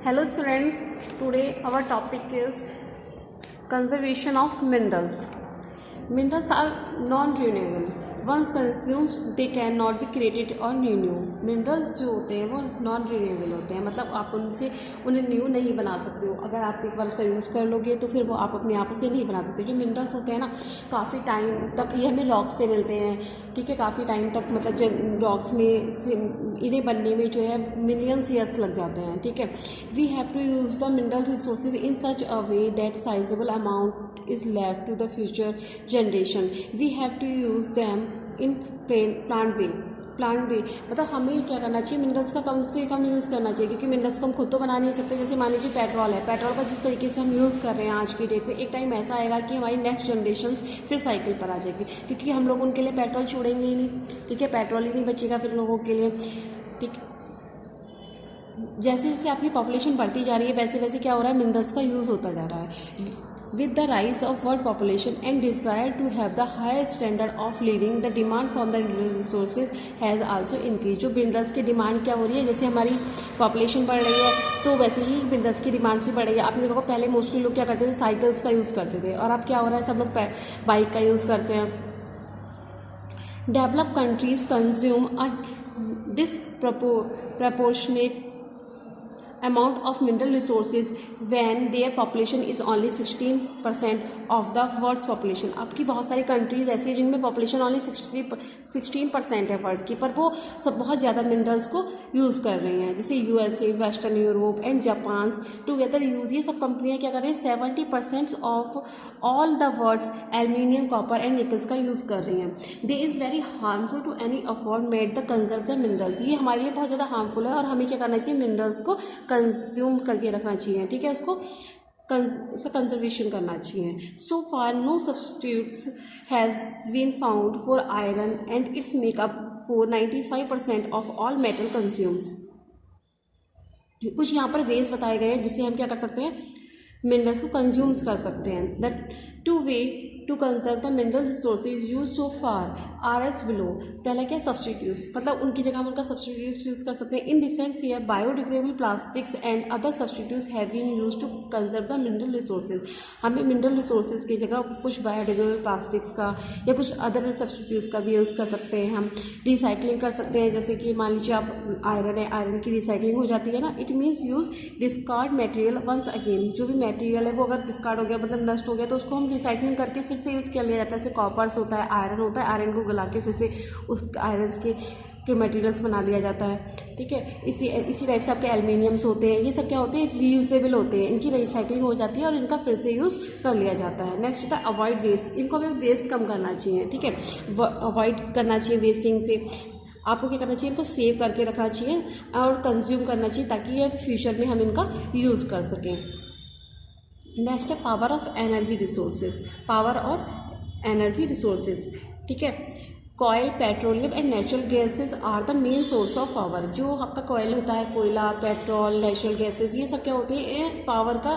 Hello students, today our topic is conservation of minerals. Minerals are non-renewable. Once consumed, they cannot be created or renewed. Minerals जो होते हैं वो non renewable होते हैं, मतलब आप उन्हें न्यू नहीं बना सकते हो। अगर आप एक बार उसका यूज़ कर लोगे तो फिर वो आप अपने आप से नहीं बना सकते। जो मिनरल्स होते हैं ना, काफ़ी टाइम तक ये हमें रॉक से मिलते हैं, ठीक है। काफ़ी टाइम तक मतलब जब रॉक्स में इन्हें बनने में जो है मिलियंस ईयर्स लग जाते हैं, ठीक है। We have to use the mineral resources in such a way that sizable amount is left to the future generation. We have to use them in plant way मतलब हमें क्या करना चाहिए, मिनरल्स का कम से कम यूज़ करना चाहिए, क्योंकि मिनरल्स को हम खुद तो बना नहीं सकते। जैसे मान लीजिए पेट्रोल है, पेट्रोल का जिस तरीके से हम यूज़ कर रहे हैं आज की डेट में, एक टाइम ऐसा आएगा कि हमारी नेक्स्ट जनरेशन फिर साइकिल पर आ जाएगी, क्योंकि हम लोग उनके लिए पेट्रोल छोड़ेंगे ही नहीं, ठीक है। पेट्रोल ही नहीं बचेगा फिर लोगों के लिए, ठीक। जैसे जैसे आपकी पॉपुलेशन बढ़ती जा रही है वैसे वैसे क्या हो रहा है, मिनरल्स का यूज़ होता जा रहा है। With the rise of world population and desire to have the higher standard of living, the demand for the resources has also increased. जो मिनरल्स की डिमांड क्या हो रही है, जैसे हमारी पॉपुलेशन बढ़ रही है तो वैसे ही मिनरल्स की डिमांड भी बढ़ रही है। आपने देखो पहले मोस्टली लोग क्या करते थे, साइकिल्स का यूज़ करते थे, और अब क्या हो रहा है, सब लोग बाइक का यूज़ करते हैं। Develop countries consume a disproportionate amount of mineral resources when their population is only 16% of the world's population. आपकी बहुत सारी कंट्रीज़ ऐसी हैं जिनमें पॉपुलेशन ओनली 16% है वर्ल्ड की, पर वो सब बहुत ज़्यादा मिनरल्स को यूज़ कर रही हैं। जैसे USA, western Europe and Japan together use, ये सब कंपनियाँ क्या कर रही हैं, 70% of all the world's aluminium, copper and nickels का यूज़ कर रही हैं। They is very harmful to any afford made the conserve the minerals. ये हमारे लिए बहुत ज़्यादा हार्मफुल है और हमें क्या करना चाहिए, मिनरल्स को कंज्यूम करके रखना चाहिए, ठीक है। उसको कंजर्वेशन करना चाहिए। So far no substitutes has been found for iron and its make up for 95% of all metal consumes. कुछ यहाँ पर वेज बताए गए हैं जिससे हम क्या कर सकते हैं, मिनरल्स को कंज्यूम्स कर सकते हैं। That two way to conserve the mineral resources use so far are as below. पहला क्या, सब्सटीट्यूट्स, मतलब उनकी जगह हम उनका सब्सटीट्यूट्स यूज़ कर सकते हैं। In this here biodegradable plastics and other substitutes have been used to conserve the mineral resources. हमें मिनरल रिसोर्सेज की जगह कुछ बायोडिग्रेडेबल प्लास्टिक्स का या कुछ अदर सब्सटीट्यूट्स का भी यूज़ कर सकते हैं। हम रिसाइकलिंग कर सकते हैं, जैसे कि मान लीजिए आप आयरन है, आयरन की रिसाइकलिंग हो जाती है ना। It means use discard material once again. जो भी मटेरियल है वो अगर डिस्कार्ड हो गया, मतलब नष्ट हो गया, तो उसको हम रिसाइकलिंग करके फिर से यूज़ किया लिया जाता है। जैसे कॉपर्स होता है, आयरन होता है, आयरन को गला के फिर से उस आयरन के मटेरियल्स बना लिया जाता है, ठीक है। इसलिए इसी टाइप से आपके एल्युमिनियम्स होते हैं, ये सब क्या होते हैं, रीयूजेबल होते हैं। इनकी रिसाइकलिंग हो जाती है और इनका फिर से यूज़ कर लिया जाता है। नेक्स्ट होता है अवॉइड वेस्ट। इनको हमें वेस्ट कम करना चाहिए, ठीक है, अवॉइड करना चाहिए वेस्टिंग से। आपको क्या करना चाहिए, इनको सेव करके रखना चाहिए और कंज्यूम करना चाहिए, ताकि ये फ्यूचर में हम इनका यूज़ कर सकें। नेक्स्ट है power of energy resources, power और एनर्जी रिसोर्सेज, ठीक है। Coal, petroleum and natural gases are the main source of power. जो आपका कोयल होता है, कोयला, पेट्रोल, नेचुरल गैसेज, ये सब क्या होते हैं, ये पावर का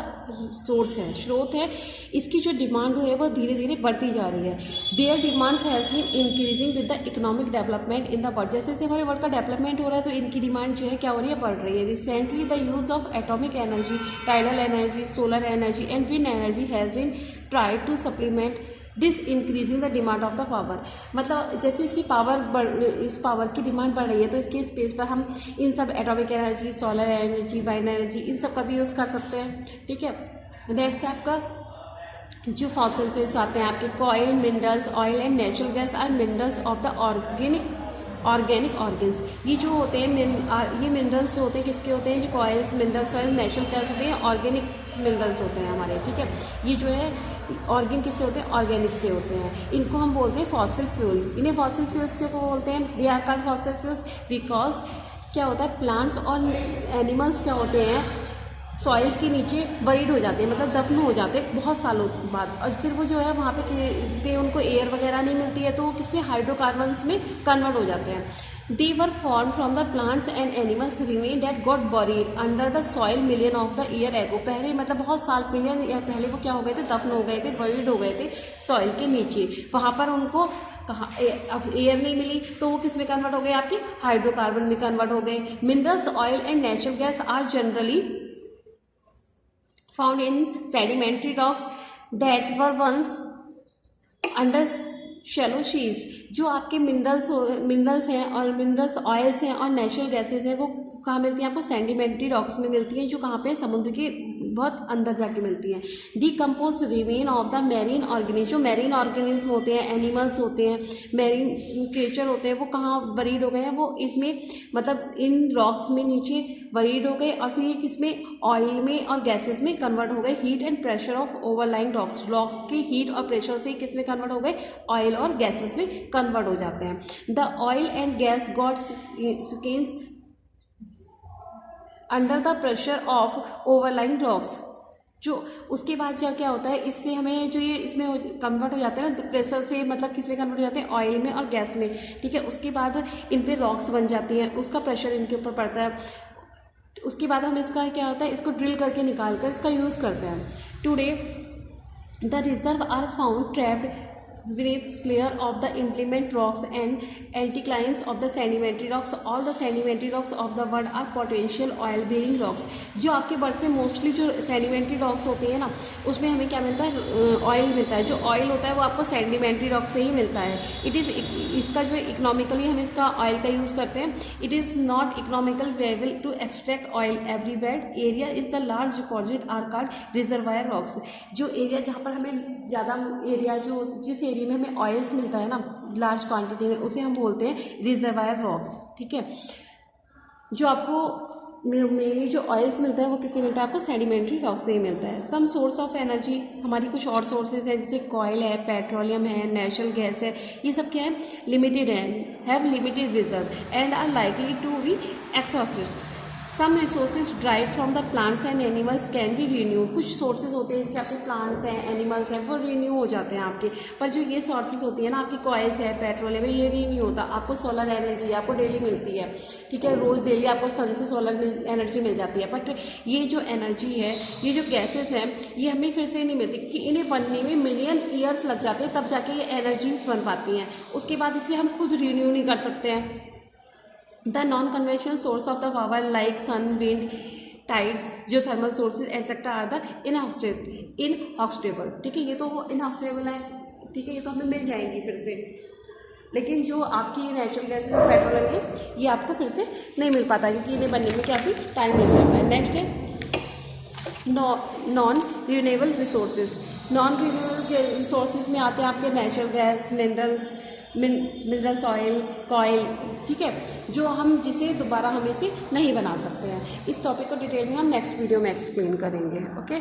सोर्स है, स्रोत है। इसकी जो डिमांड है वो धीरे धीरे बढ़ती जा रही है। Their demands has been increasing with the economic development in the world. जैसे जैसे हमारे वर्ल्ड का डेवलपमेंट हो रहा है तो इनकी डिमांड जो है क्या हो रही है, बढ़ रही है। Recently the use of atomic energy, tidal energy, solar energy and wind energy has been tried to supplement this increasing the demand of the power. मतलब जैसे इसकी इस पावर की डिमांड बढ़ रही है तो इसके स्पेस पर हम इन सब atomic energy, solar energy, wind energy, इन सब का भी यूज़ कर सकते हैं, ठीक है। नेक्स्ट आपका जो फॉसिल फ्यूल्स आते हैं आपके coal, minerals, oil and natural gas are minerals of the organic organs. ये जो होते हैं ये मिनरल्स जो होते हैं किसके होते हैं, जो coils, minerals, oil, natural gas होते हैं, ऑर्गेनिक मिनरल्स होते हैं हमारे, ठीक है। ये जो है ऑर्गेन किससे होते हैं, ऑर्गेनिक से होते हैं। इनको हम बोलते हैं फॉसिल फ्यूल। इन्हें फॉसिल फ्यूल्स क्यों बोलते हैं, they are called fossil fuels because क्या होता है, प्लांट्स और एनिमल्स क्या होते हैं, सॉइल के नीचे बरीड हो जाते हैं, मतलब दफन हो जाते हैं बहुत सालों बाद, और फिर वो जो है वहाँ पे उनको एयर वगैरह नहीं मिलती है तो वो किसमें, हाइड्रोकार्बन्स में कन्वर्ट हो जाते हैं। They were formed from the plants and animals remain that got buried under the soil million of the year ago। पहले मतलब बहुत साल, मिलियन ईयर पहले वो क्या हो गए थे, दफन हो गए थे, बरीड हो गए थे सॉइल के नीचे। वहाँ पर उनको कहाँ अब एयर नहीं मिली तो वो किस में कन्वर्ट हो गए, आपके हाइड्रोकार्बन में कन्वर्ट हो गए। Minerals, oil and natural gas are generally found in sedimentary rocks that were once under shallow seas. जो आपके मिनरल्स हैं और मिनरल्स ऑयल्स हैं और नेचुरल गैसेज हैं वो कहाँ मिलती हैं आपको? सेडिमेंट्री रॉक्स में मिलती हैं, जो कहाँ पे? समुद्र के बहुत अंदर जाके मिलती हैं। Decompose remain of the marine organism. जो मैरीन ऑर्गेनिज्म होते हैं, एनिमल्स होते हैं, मैरीन क्रिएचर होते हैं, वो कहाँ बरीड हो गए हैं? वो इसमें मतलब इन रॉक्स में नीचे बरीड हो गए और फिर ये किसमें? ऑयल में और गैसेस में कन्वर्ट हो गए। Heat and pressure of overlying rocks. Rock के हीट और प्रेशर से किस में कन्वर्ट हो गए? ऑयल और गैसेस में कन्वर्ट हो जाते हैं। The oil and gas got sunken under the pressure of overlying rocks. जो उसके बाद क्या होता है, इससे हमें जो ये इसमें कन्वर्ट हो जाते हैं ना प्रेशर से, मतलब किस में कन्वर्ट हो जाते हैं? ऑयल में और गैस में, ठीक है। उसके बाद इन पे रॉक्स बन जाती हैं, उसका प्रेशर इनके ऊपर पड़ता है। उसके बाद हम इसका क्या होता है, इसको ड्रिल करके निकाल कर इसका यूज़ करते हैं। Today the reserve are found trapped beneath layer of the implement rocks and anticlines of the sedimentary rocks. All the sedimentary rocks of the world are potential oil bearing rocks. जो आपके world से mostly जो sedimentary rocks होती है ना, उसमें हमें क्या मिलता है? ऑयल मिलता है। जो ऑयल होता है वो आपको सेडिमेंट्री रॉक से ही मिलता है। इट इज़ इसका जो इकोनॉमिकली हम इसका ऑयल का यूज़ करते हैं। It is not economical viable to extract oil everywhere. Area is the large deposit are called reservoir rocks. जो एरिया जहाँ पर हमें ज़्यादा एरिया जो जिस एरिया में हमें ऑयल्स मिलता है ना लार्ज क्वांटिटी में, उसे हम बोलते हैं रिजर्वायर रॉक्स, ठीक है। जो आपको मेनली जो ऑयल्स मिलता है वो किससे मिलता है? आपको सेडिमेंट्री रॉक से ही मिलता है। सम सोर्स ऑफ एनर्जी, हमारी कुछ और सोर्सेज है जैसे कॉयल है, पेट्रोलियम है, नेचुरल गैस है, ये सब क्या है? लिमिटेड है, have limited reserve and are likely to be exhausted. Some resources derive from the plants and animals can be renew. कुछ सोर्सेज होते हैं जैसे आपके प्लांट्स हैं, एनिमल्स हैं, वो रिन्यू हो जाते हैं आपके। पर जो ये सोर्सेज होती है ना आपकी कॉइल्स है, पेट्रोलियम है, ये रिन्यू होता। आपको सोलर एनर्जी आपको डेली मिलती है, ठीक है। रोज़ डेली आपको सन से सोलर एनर्जी मिल जाती है। बट ये जो एनर्जी है, ये जो गैसेज हैं, ये हमें फिर से नहीं मिलती क्योंकि इन्हें बनने में मिलियन ईयर्स लग जाते हैं, तब जाके ये एनर्जीज बन पाती हैं। उसके बाद इसे हम खुद रिन्यू नहीं कर सकते हैं। The non-conventional source of the power like sun, wind, tides, geothermal sources etc. are the inhospitable, ठीक है। ये तो inhospitable है, ठीक है, ये तो हमें मिल जाएंगी फिर से। लेकिन जो आपकी नेचुरल गैसेज और पेट्रोलियम है ये आपको फिर से नहीं मिल पाता क्योंकि इन्हें बनने में काफ़ी टाइम लग जाता है। नेक्स्ट है non renewable resources. Non renewable resources में आते हैं आपके natural gas, minerals oil, coil, ठीक है, जो हम जिसे दोबारा हम इसे नहीं बना सकते हैं। इस टॉपिक को डिटेल में हम नेक्स्ट वीडियो में एक्सप्लेन करेंगे। ओके।